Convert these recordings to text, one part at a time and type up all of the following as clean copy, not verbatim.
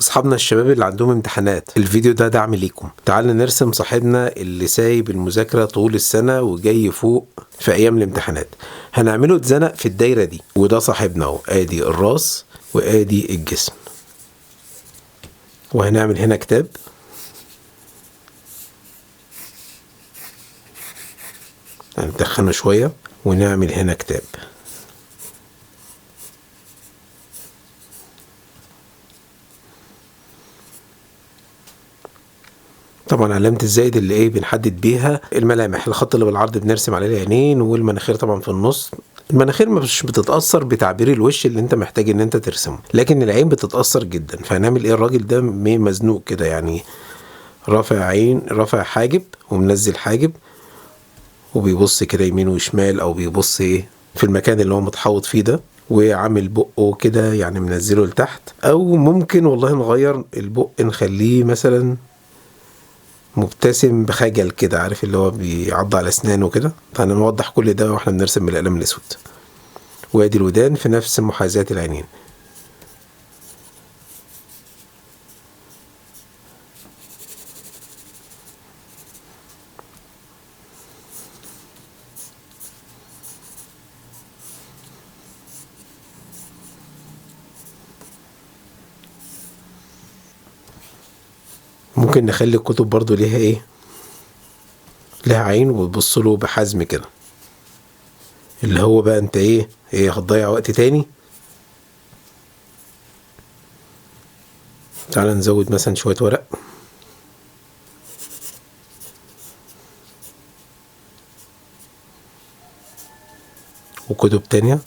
اصحابنا الشباب اللي عندهم امتحانات، الفيديو ده دعم ليكم. تعالوا نرسم صاحبنا اللي سايب المذاكرة طول السنة وجاي يفوق في ايام الامتحانات. هنعمله اتزنق في الدايرة دي، وده صاحبنا اهو، ادي الراس وادي الجسم. وهنعمل هنا كتاب، هندخنه شوية ونعمل هنا كتاب. طبعا علامة الزائد اللي ايه بنحدد بيها الملامح. الخط اللي بالعرض بنرسم عليه العينين، والمناخير طبعا في النص. المناخير مش بتتأثر بتعبير الوش اللي انت محتاج ان انت ترسمه، لكن العين بتتأثر جدا. فهنعمل ايه؟ الراجل ده مزنوق كده، يعني رافع عين، رافع حاجب ومنزل حاجب، وبيبص كده يمين وشمال، او بيبص ايه في المكان اللي هو متحوط فيه ده، وعامل بقه كده يعني منزله لتحت. او ممكن والله نغير البق، نخليه مثلا مبتسم بخجل كده، عارف اللي هو بيعض على اسنانه كده. فهنوضح كل ده واحنا بنرسم بالقلم الاسود. وادي الودان في نفس محاذاة العينين. ممكن نخلي الكتب برضو ليها ايه، لها عين وتبص له بحزم كده، اللي هو بقى انت ايه هتضيع وقت تاني. تعالى نزود مثلا شوية ورق وكتب تانية.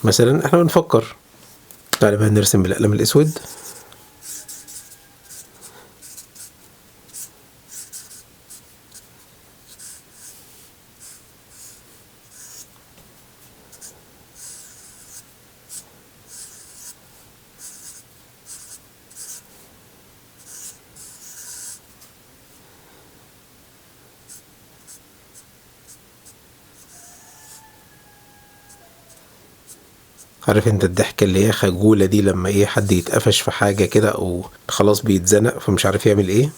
مثلا احنا بنفكر، تعالى بقى نرسم بالقلم الاسود. عارف انت الضحكة اللي هي خجولة دي، لما ايه حد يتقفش في حاجة كده او خلاص بيتزنق فمش عارف يعمل ايه.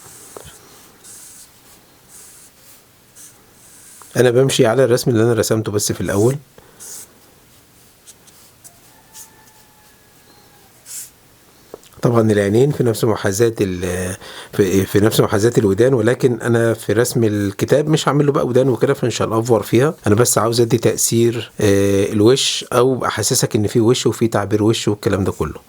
انا بمشي على الرسم اللي انا رسمته بس في الاول. طبعا العينين في نفس محاذاة في نفس محاذاة الودان، ولكن انا في رسم الكتاب مش هعمل له بقى ودان وكده، فمش هنأفور فيها. انا بس عاوز ادي تأثير الوش، او احسسك ان في وش وفي تعبير وش والكلام ده كله.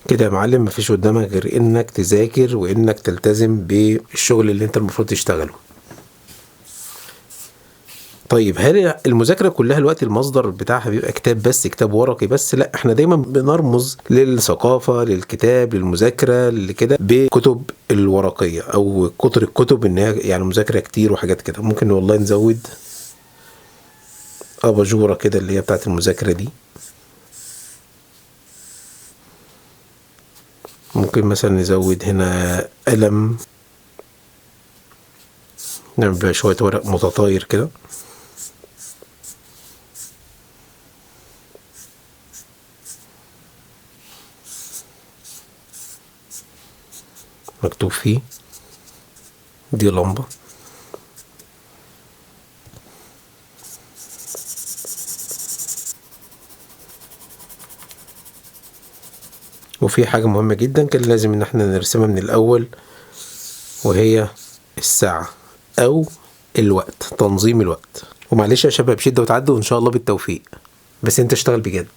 كده يا معلم، مفيش قدامك غير انك تذاكر وانك تلتزم بالشغل اللي انت المفروض تشتغله. طيب، هل المذاكرة كلها الوقت المصدر بتاعها بيبقى كتاب بس، كتاب ورقي بس؟ لا، احنا دايما بنرمز للثقافة، للكتاب، للمذاكرة، لكده بكتب الورقية، او كتر الكتب ان هي يعني مذاكرة كتير وحاجات كده. ممكن والله نزود اباجورة كده اللي هي بتاعت المذاكرة دي. ممكن مثلا نزود هنا قلم، نعمل بقى شوية ورق متطاير كده. مكتوب فيه. دي لمبة. وفي حاجة مهمة جدا كان لازم ان احنا نرسمها من الاول، وهي الساعة او الوقت، تنظيم الوقت. ومعلش يا شباب، شدة وتعدوا وان شاء الله بالتوفيق، بس انت اشتغل بجد.